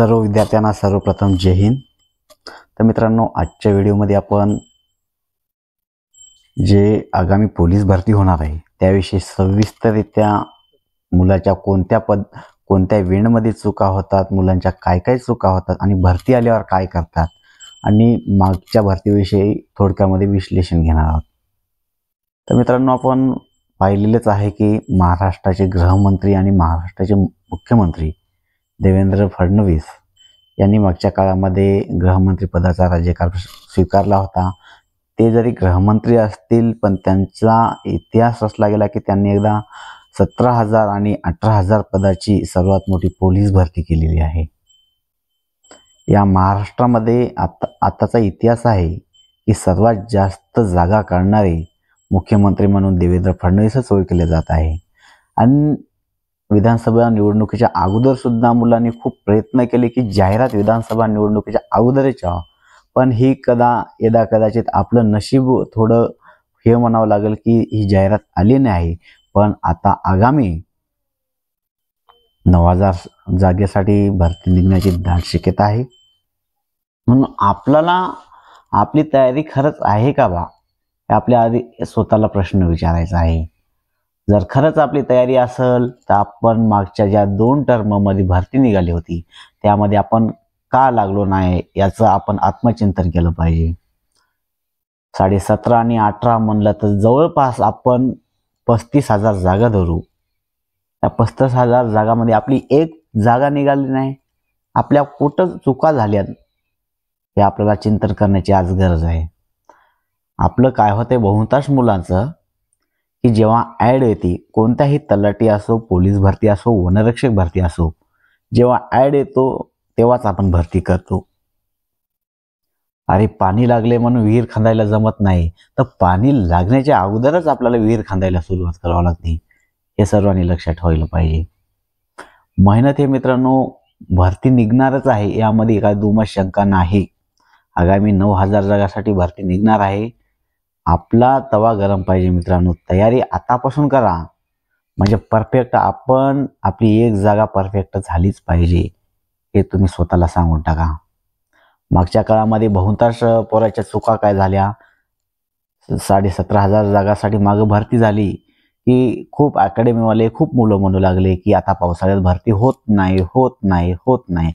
सर्व विद्यार्थ्यांना सर्वप्रथम जय हिंद। तर मित्रांनो, आजच्या व्हिडिओमध्ये आपण जे आगामी पोलीस भरती होणार आहे त्याविषयी सविस्तररित्या मुलाच्या कोणत्या विंडमध्ये चुका होतात, मुलांच्या काय चुका होतात आणि भरती आल्यावर काय करतात आणि मागच्या भरतीविषयी थोडक्यामध्ये विश्लेषण घेणार आहोत। तर मित्रांनो, आपण पाहिलेलेच आहे की महाराष्ट्राचे गृहमंत्री आणि महाराष्ट्राचे मुख्यमंत्री देवेंद्र फडणवीस यांनी मागच्या काळामध्ये गृहमंत्री पदाचा राज्यभार स्वीकारला होता। ते जरी गृहमंत्री असतील पण त्यांचा इतिहास रचला गेला की त्यांनी एकदा 17,000 आणि 18,000 पदाची सर्वात मोठी पोलीस भरती केलेली आहे। या महाराष्ट्रामध्ये आताचा इतिहास आहे की सर्वात जास्त जागा काढणारे मुख्यमंत्री म्हणून देवेंद्र फडणवीसच ओळखले जात आहे। आणि विधानसभा निवडणुकीच्या अगोदर सुद्धा मुलांनी खूप प्रयत्न केले की जाहिरात विधानसभा निवडणुकीच्या अगोदरच यावं, पण ही कदाचित आपलं नशीब थोडं हे म्हणावं लागेल की ही जाहिरात आली नाही। पण आता आगामी 9,000 जागेसाठी भरती निघण्याची दाट शक्यता आहे। म्हणून आपल्याला आपली तयारी खरंच आहे का बा, हे आपल्या आधी स्वतःला प्रश्न विचारायचा आहे। जर खरंच आपली तयारी असेल तर आपण मागच्या ज्या 2 टर्ममध्ये भरती निघाली होती त्यामध्ये आपण का लागलो नाही याचं आपण आत्मचिंतन केलं पाहिजे। 17.5 आणि 18 म्हणलं तर जवळपास आपण 35,000 जागा धरू। त्या 35,000 जागामध्ये आपली एक जागा निघाली नाही, आपल्या कुठं चुका झाल्यात हे आपल्याला चिंतन करण्याची आज गरज आहे। आपलं काय होतंय बहुतांश मुलांचं की जेव्हा ॲड येते, कोणत्याही तलाठी असो, पोलीस भरती असो, वनरक्षक भरती असो, जेव्हा ॲड येतो तेव्हाच आपण भरती करतो। अरे पाणी लागले म्हणून विहीर खंदायला जमत नाही, तर पाणी लागण्याच्या अगोदरच आपल्याला विहीर खंदायला सुरुवात करावी लागते, हे सर्वांनी लक्षात ठेवायला पाहिजे। मेहनत हे मित्रांनो भरती निघणारच आहे, यामध्ये काय दुमत शंका नाही। आगामी 9,000 जागासाठी भरती निघणार आहे। आपला तवा गरम पाहिजे मित्रांनो, तयारी आतापासून करा म्हणजे परफेक्ट आपली एक जागा परफेक्ट झालीच पाहिजे, हे तुम्ही स्वतःला सांगून टाका। मागच्या काळामध्ये बहुतांश पोराच्या चुका काय झाल्या, 17,500 जागासाठी मागं भरती झाली की खूप अकॅडमीवाले खूप मुलं म्हणू लागले की आता पावसाळ्यात भरती होत नाही।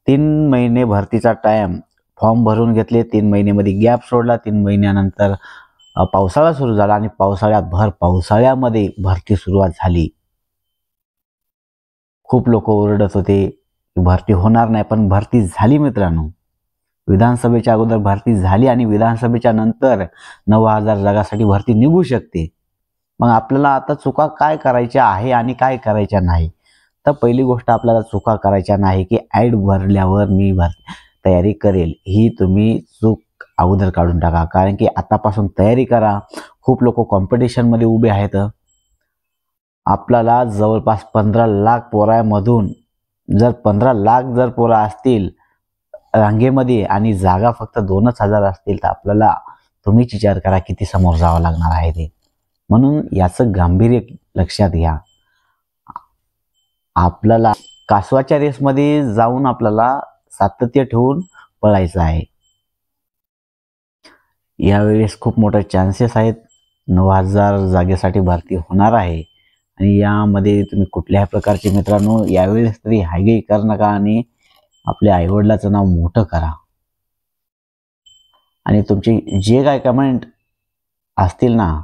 3 महिने भरतीचा टाइम फॉर्म भरून घेतले, 3 महिन्यामध्ये गॅप सोडला, 3 महिन्यानंतर पावसाळा सुरू झाला आणि पावसाळ्यामध्ये भरती सुरुवात झाली। खूप लोक ओरडत होते भरती होणार नाही, पण भरती झाली मित्रांनो। विधानसभेच्या अगोदर भरती झाली आणि विधानसभेच्या नंतर 9,000 जागासाठी भरती निघू शकते। मग आपल्याला आता चुका काय करायच्या आहे आणि काय करायच्या नाही, तर पहिली गोष्ट आपल्याला चुका करायच्या नाही की ॲड भरल्यावर मी तयारी करेल, ही तुम्ही चूक अगोदर काढून टाका। कारण की आतापासून तयारी करा। खूप लोक कॉम्पिटिशनमध्ये उभे आहेत। आपल्याला जवळपास 15 लाख पोरांमधून जर 15 लाख जर पोरं असतील रांगेमध्ये आणि जागा फक्त 2,000 असतील तर आपल्याला तुम्हीच विचार करा किती समोर जावं लागणार आहे ते। म्हणून याचं गांभीर्य लक्षात घ्या। आपल्याला कासवाच्या रेसमध्ये जाऊन आपल्याला सातत्य ठेवून पळायचं आहे। यावेळेस खूप मोठे चान्सेस आहेत, 9,000 जागेसाठी भरती होणार आहे आणि यामध्ये तुम्ही कुठल्याही प्रकारचे मित्रांनो यावेळेस तरी हायगई करू नका आणि आपल्या आईवडिलाचं नाव मोठं करा। आणि तुमची जे काय कमेंट असतील ना,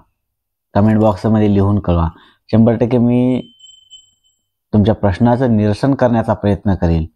कमेंट बॉक्समध्ये लिहून कळवा। 100% मी तुमच्या प्रश्नाचं निरसन करण्याचा प्रयत्न करेल।